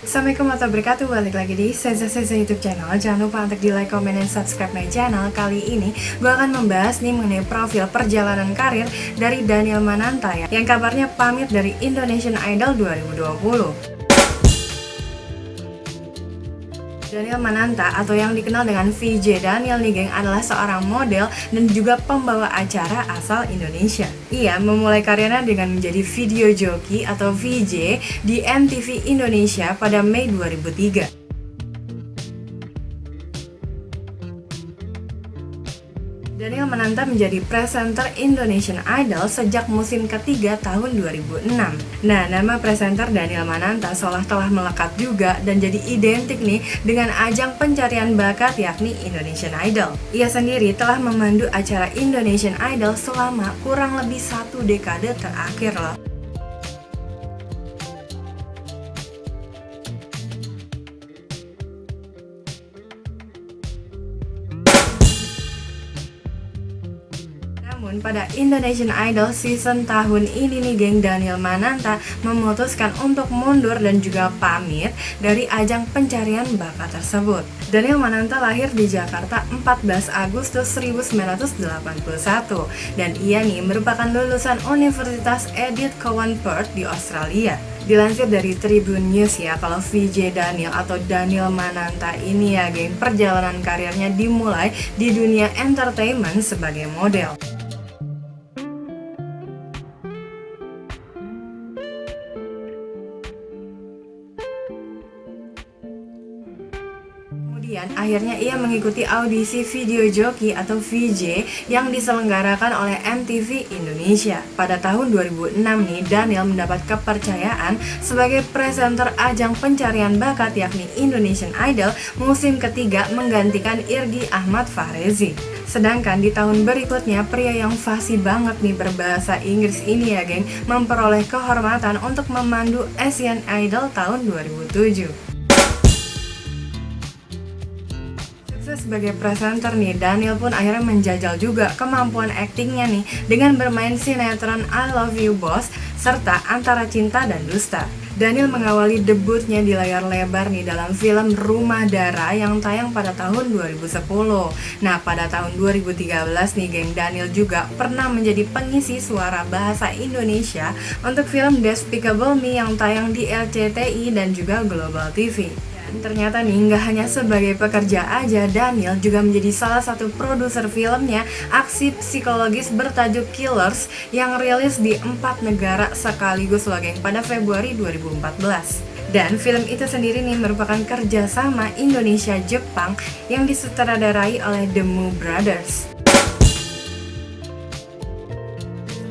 Assalamualaikum warahmatullahi wabarakatuh. Balik lagi di Seza YouTube channel. Jangan lupa untuk di like, comment, dan subscribe my channel. Kali ini gue akan membahas nih mengenai profil perjalanan karir dari Daniel Mananta ya, yang kabarnya pamit dari Indonesian Idol 2020. Daniel Mananta atau yang dikenal dengan VJ Daniel nih geng adalah seorang model dan juga pembawa acara asal Indonesia. Ia memulai karirnya dengan menjadi video joki atau VJ di MTV Indonesia pada Mei 2003. Daniel Mananta menjadi presenter Indonesian Idol sejak musim ketiga tahun 2006. Nah, nama presenter Daniel Mananta seolah telah melekat juga dan jadi identik nih dengan ajang pencarian bakat yakni Indonesian Idol. Ia sendiri telah memandu acara Indonesian Idol selama kurang lebih 1 dekade terakhir loh. Namun pada Indonesian Idol season tahun ini nih geng, Daniel Mananta memutuskan untuk mundur dan juga pamit dari ajang pencarian bakat tersebut. Daniel Mananta lahir di Jakarta 14 Agustus 1981 dan ia nih merupakan lulusan Universitas Edith Cowan Perth di Australia. Dilansir dari Tribun News ya, kalau VJ Daniel atau Daniel Mananta ini ya geng, perjalanan karirnya dimulai di dunia entertainment sebagai model. Kemudian akhirnya ia mengikuti audisi video joki atau VJ yang diselenggarakan oleh MTV Indonesia. Pada tahun 2006 nih, Daniel mendapat kepercayaan sebagai presenter ajang pencarian bakat yakni Indonesian Idol musim ketiga menggantikan Irgi Ahmad Fahrezi. Sedangkan di tahun berikutnya, pria yang fasih banget nih berbahasa Inggris ini ya geng, memperoleh kehormatan untuk memandu Asian Idol tahun 2007. Sebagai presenter nih, Daniel pun akhirnya menjajal juga kemampuan aktingnya nih dengan bermain sinetron I Love You Boss serta Antara Cinta dan Dusta. Daniel mengawali debutnya di layar lebar nih dalam film Rumah Dara yang tayang pada tahun 2010. Nah, pada tahun 2013 nih geng, Daniel juga pernah menjadi pengisi suara bahasa Indonesia untuk film Despicable Me yang tayang di RCTI dan juga Global TV. Ternyata nih nggak hanya sebagai pekerja aja, Daniel juga menjadi salah satu produser filmnya aksi psikologis bertajuk Killers yang rilis di 4 negara sekaligus loh geng pada Februari 2014. Dan film itu sendiri nih merupakan kerjasama Indonesia-Jepang yang disutradarai oleh The Moo Brothers.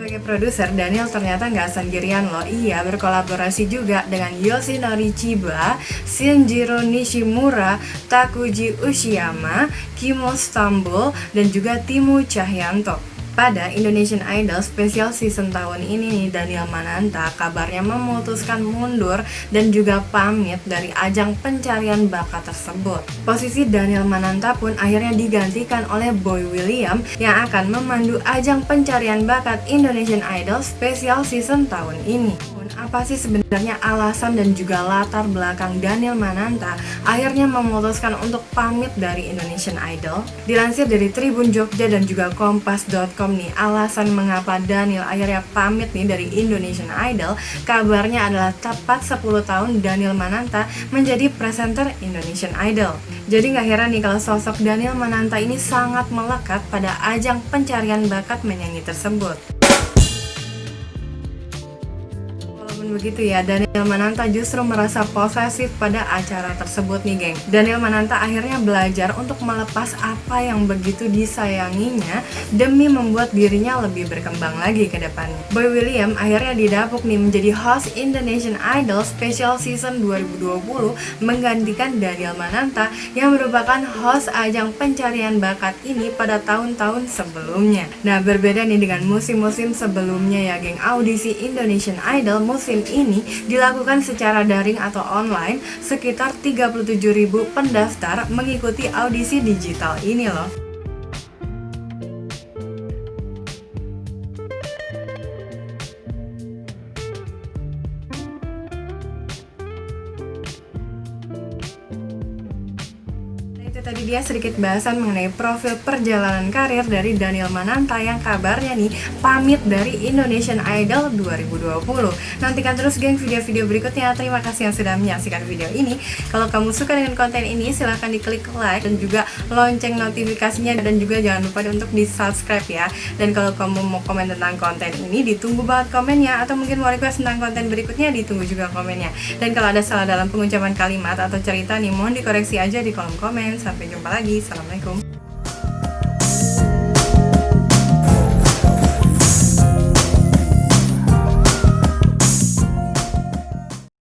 Sebagai produser, Daniel ternyata nggak sendirian loh. Ia berkolaborasi juga dengan Yoshinori Chiba, Shinjiro Nishimura, Takuji Ushiyama, Kimo Stambul, dan juga Timu Cahyanto. Pada Indonesian Idol spesial season tahun ini nih, Daniel Mananta kabarnya memutuskan mundur dan juga pamit dari ajang pencarian bakat tersebut. Posisi Daniel Mananta pun akhirnya digantikan oleh Boy William yang akan memandu ajang pencarian bakat Indonesian Idol spesial season tahun ini. Apa sih sebenarnya alasan dan juga latar belakang Daniel Mananta akhirnya memutuskan untuk pamit dari Indonesian Idol? Dilansir dari Tribun Jogja dan juga Kompas.com nih, alasan mengapa Daniel akhirnya pamit nih dari Indonesian Idol, kabarnya adalah tepat 10 tahun Daniel Mananta menjadi presenter Indonesian Idol. Jadi gak heran nih kalau sosok Daniel Mananta ini sangat melekat pada ajang pencarian bakat menyanyi tersebut. Begitu ya, Daniel Mananta justru merasa posesif pada acara tersebut nih geng. Daniel Mananta akhirnya belajar untuk melepas apa yang begitu disayanginya demi membuat dirinya lebih berkembang lagi ke depannya. Boy William akhirnya didapuk nih menjadi host Indonesian Idol Special Season 2020 menggantikan Daniel Mananta yang merupakan host ajang pencarian bakat ini pada tahun-tahun sebelumnya. Nah, berbeda nih dengan musim-musim sebelumnya ya geng, audisi Indonesian Idol musim ini dilakukan secara daring atau online. Sekitar 37.000 pendaftar mengikuti audisi digital ini loh. tadi dia sedikit bahasan mengenai profil perjalanan karir dari Daniel Mananta yang kabarnya nih pamit dari Indonesian Idol 2020. Nantikan terus geng video-video berikutnya. Terima kasih yang sudah menyaksikan video ini. Kalau kamu suka dengan konten ini, silahkan diklik like dan juga lonceng notifikasinya, dan juga jangan lupa untuk di subscribe ya. Dan kalau kamu mau komen tentang konten ini, ditunggu banget komennya, atau mungkin mau request tentang konten berikutnya, ditunggu juga komennya. Dan kalau ada salah dalam pengucapan kalimat atau cerita nih, mohon dikoreksi aja di kolom komen. Sampai jumpa lagi. Assalamualaikum.